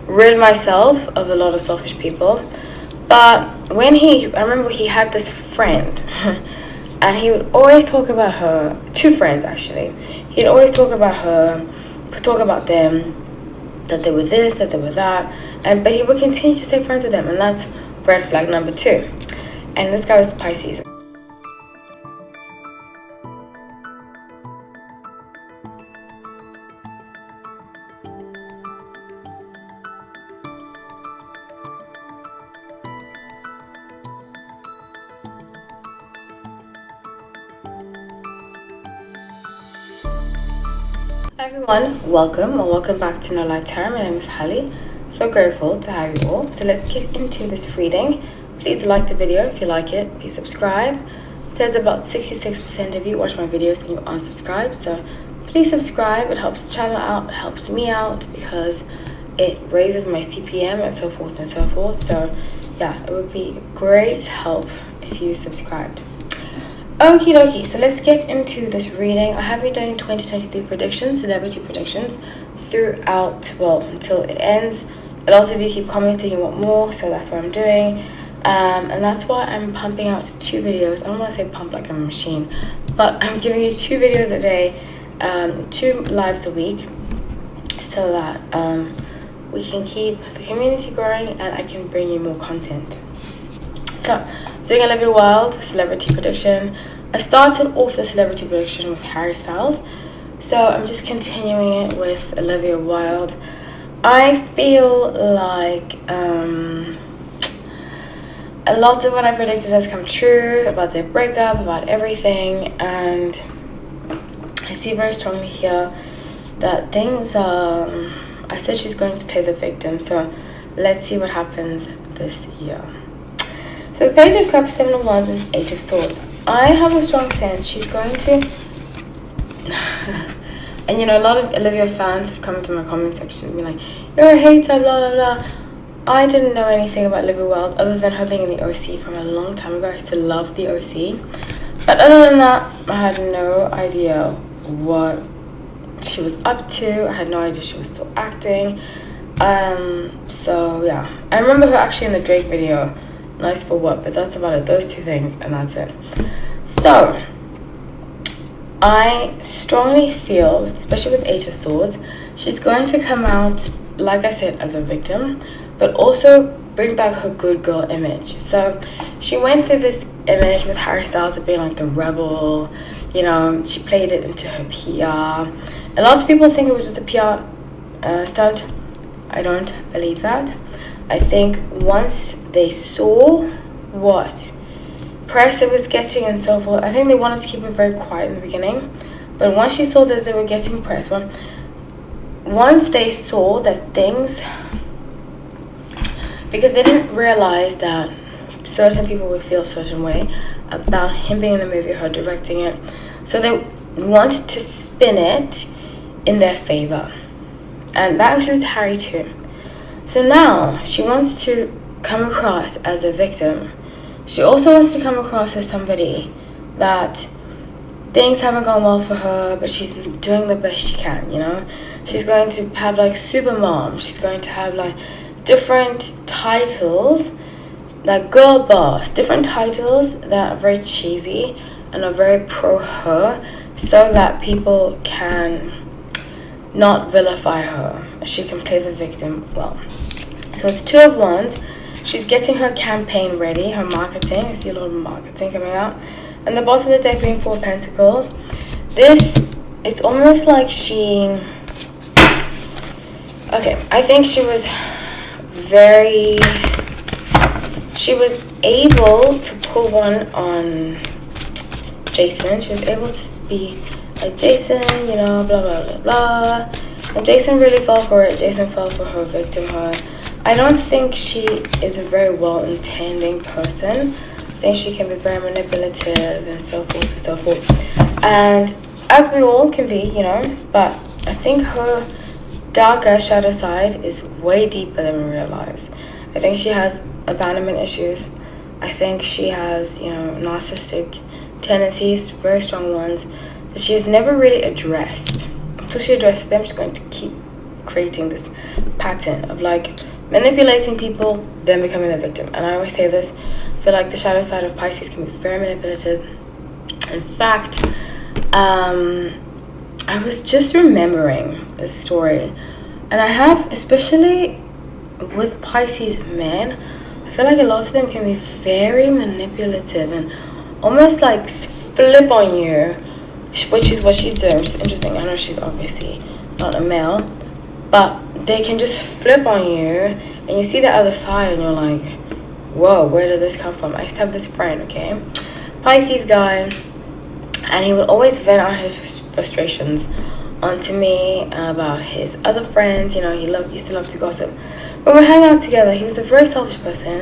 rid myself of a lot of selfish people. But I remember he had this friend, and he would always talk about her, two friends actually. He'd always talk about her, talk about them, that they were this, that they were that, but he would continue to stay friends with them, and that's red flag number 2. And this guy was Pisces. Hi everyone, welcome back to No Light Tarot. My name is Holly. So grateful to have you all. So let's get into this reading. Please like the video if you like it. Please subscribe. It says about 66% of you watch my videos and you aren't subscribed. So please subscribe. It helps the channel out. It helps me out because it raises my CPM and so forth and so forth. So yeah, it would be great help if you subscribed. Okie dokie, so let's get into this reading. I have been doing 2023 predictions, celebrity predictions, throughout, well, until it ends. A lot of you keep commenting you want more, so that's what I'm doing. And that's why I'm pumping out 2 videos. I don't want to say pump like I'm a machine, but I'm giving you 2 videos a day, 2 lives a week, so that we can keep the community growing and I can bring you more content. So, doing Olivia Wilde celebrity prediction. I started off the celebrity prediction with Harry Styles, so I'm just continuing it with Olivia Wilde. I feel like a lot of what I predicted has come true about their breakup, about everything, and I see very strongly here that things are. I said she's going to play the victim, so let's see what happens this year. So the Page of Cups, 7 of Wands is 8 of Swords. I have a strong sense she's going to... and you know, a lot of Olivia fans have come into my comment section and been like, you're a hater, blah, blah, blah. I didn't know anything about Olivia Wilde other than her being in the OC from a long time ago. I used to love the OC. But other than that, I had no idea what she was up to. I had no idea she was still acting. So yeah. I remember her actually in the Drake video. Nice for what, but that's about it. Those 2 things and that's it. So I strongly feel, especially with 8 of Swords, she's going to come out, like I said, as a victim, but also bring back her good girl image. So she went through this image with Harry Styles of being like the rebel, you know, she played it into her PR. A lot of people think it was just a PR stunt. I don't believe that. I think once they saw what press it was getting and so forth, I think they wanted to keep it very quiet in the beginning. But once she saw that they were getting press, once they saw that things, because they didn't realize that certain people would feel a certain way about him being in the movie, her directing it, so they wanted to spin it in their favor, and that includes Harry too. So now she wants to come across as a victim. She also wants to come across as somebody that things haven't gone well for her, but she's doing the best she can, you know. She's going to have like super mom. She's going to have like different titles, like girl boss, different titles that are very cheesy and are very pro her, so that people can not vilify her. She can play the victim well. So with 2 of Wands, she's getting her campaign ready, her marketing. I see a lot of marketing coming out. And the bottom of the deck being 4 of Pentacles. It's almost like she... Okay, I think she was able to pull one on Jason. She was able to be like, Jason, you know, blah, blah, blah, blah. And Jason really fell for it. Jason fell for her, victim her. I don't think she is a very well-intending person. I think she can be very manipulative and so forth and so forth. And as we all can be, you know, but I think her darker shadow side is way deeper than we realize. I think she has abandonment issues. I think she has, you know, narcissistic tendencies, very strong ones, that she's never really addressed. Until she addresses them, she's going to keep creating this pattern of like manipulating people, then becoming the victim. And I always say this, I feel like the shadow side of Pisces can be very manipulative. In fact, I was just remembering this story, and I have, especially with Pisces men, I feel like a lot of them can be very manipulative and almost like flip on you, which is what she's doing, which is interesting. I know she's obviously not a male, but they can just flip on you, and you see the other side, and you're like, whoa, where did this come from? I used to have this friend, okay, Pisces guy, and he would always vent out his frustrations onto me about his other friends. You know, he used to love to gossip. When we were hanging out together, he was a very selfish person,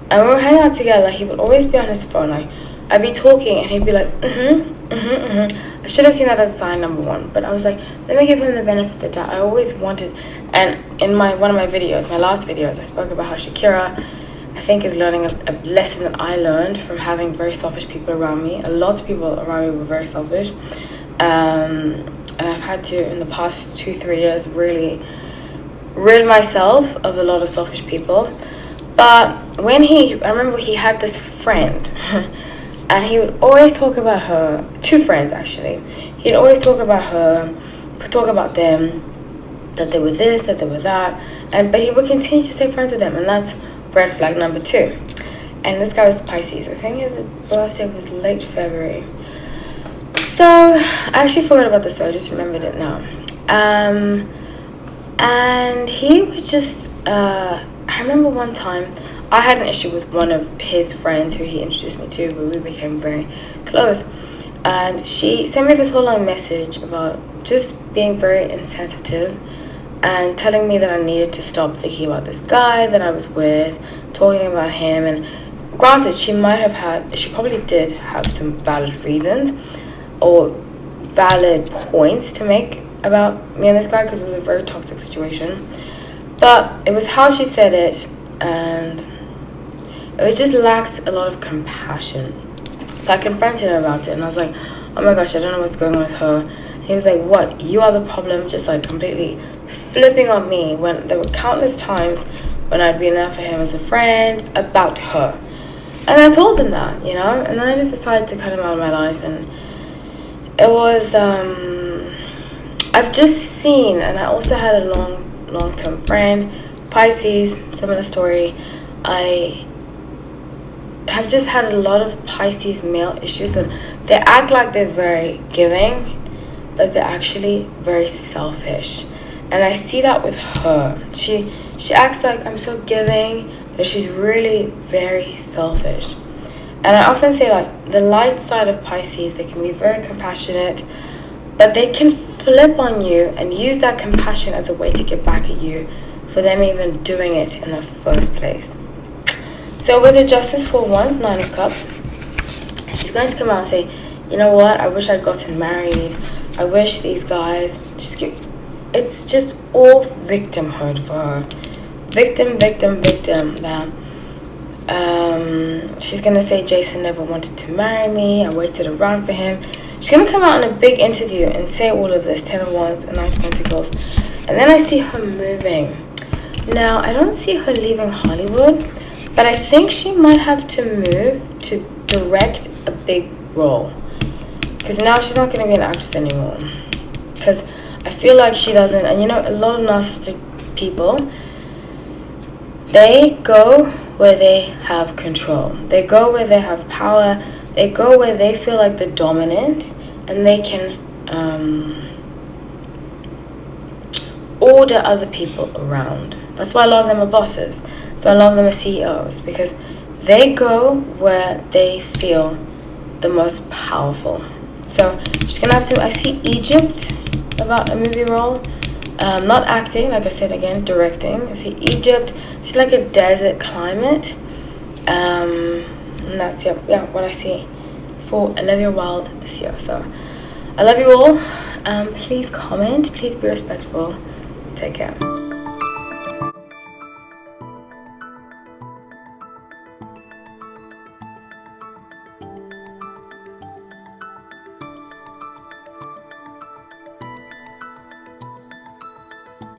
and when we were hanging out together, he would always be on his phone. Like, I'd be talking, and he'd be like, I should have seen that as sign number one, but I was like, let me give him the benefit of the doubt. I always wanted, and in one of my videos, my last videos, I spoke about how Shakira, I think, is learning a lesson that I learned from having very selfish people around me. A lot of people around me were very selfish, and I've had to, in the past 2-3 years, really rid myself of a lot of selfish people. But when I remember he had this friend, and he would always talk about her, 2 friends actually. He'd always talk about her, talk about them, that they were this, that they were that, but he would continue to stay friends with them, and that's red flag number 2. And this guy was Pisces. I think his birthday was late February. So I actually forgot about the story, I just remembered it now. And he would just, I remember one time I had an issue with one of his friends who he introduced me to, but we became very close. And she sent me this whole long message about just being very insensitive and telling me that I needed to stop thinking about this guy that I was with, talking about him. And granted, she probably did have some valid reasons or valid points to make about me and this guy, because it was a very toxic situation. But it was how she said it, and it just lacked a lot of compassion. So I confronted him about it, and I was like, oh my gosh, I don't know what's going on with her. He was like, what, you are the problem? Just like completely flipping on me, when there were countless times when I'd been there for him as a friend about her. And I told him that, you know, and then I just decided to cut him out of my life. And it was, I've just seen, and I also had a long-term friend, Pisces, similar story. I have just had a lot of Pisces male issues, and they act like they're very giving, but they're actually very selfish. And I see that with her. She acts like I'm so giving, but she's really very selfish. And I often say, like, the light side of Pisces, they can be very compassionate, but they can flip on you and use that compassion as a way to get back at you for them even doing it in the first place. So with the Justice for Wands, 9 of Cups, she's going to come out and say, you know what, I wish I'd gotten married. I wish these guys it's just all victimhood for her. Victim. That she's going to say Jason never wanted to marry me. I waited around for him. She's going to come out in a big interview and say all of this, 10 of Wands and 9 of Pentacles. And then I see her moving. Now, I don't see her leaving Hollywood, but I think she might have to move to direct a big role. Because now she's not going to be an actress anymore. Because I feel like she doesn't, and you know, a lot of narcissistic people, they go where they have control. They go where they have power. They go where they feel like the dominant, and they can order other people around. That's why a lot of them are bosses. So a lot of them are CEOs, because they go where they feel the most powerful. So she's gonna have to, I see Egypt about a movie role, not acting, like I said, again, directing. I see Egypt, I see like a desert climate, and that's what I see for Olivia Wilde this year. So I love you all. Please comment, please be respectful, take care.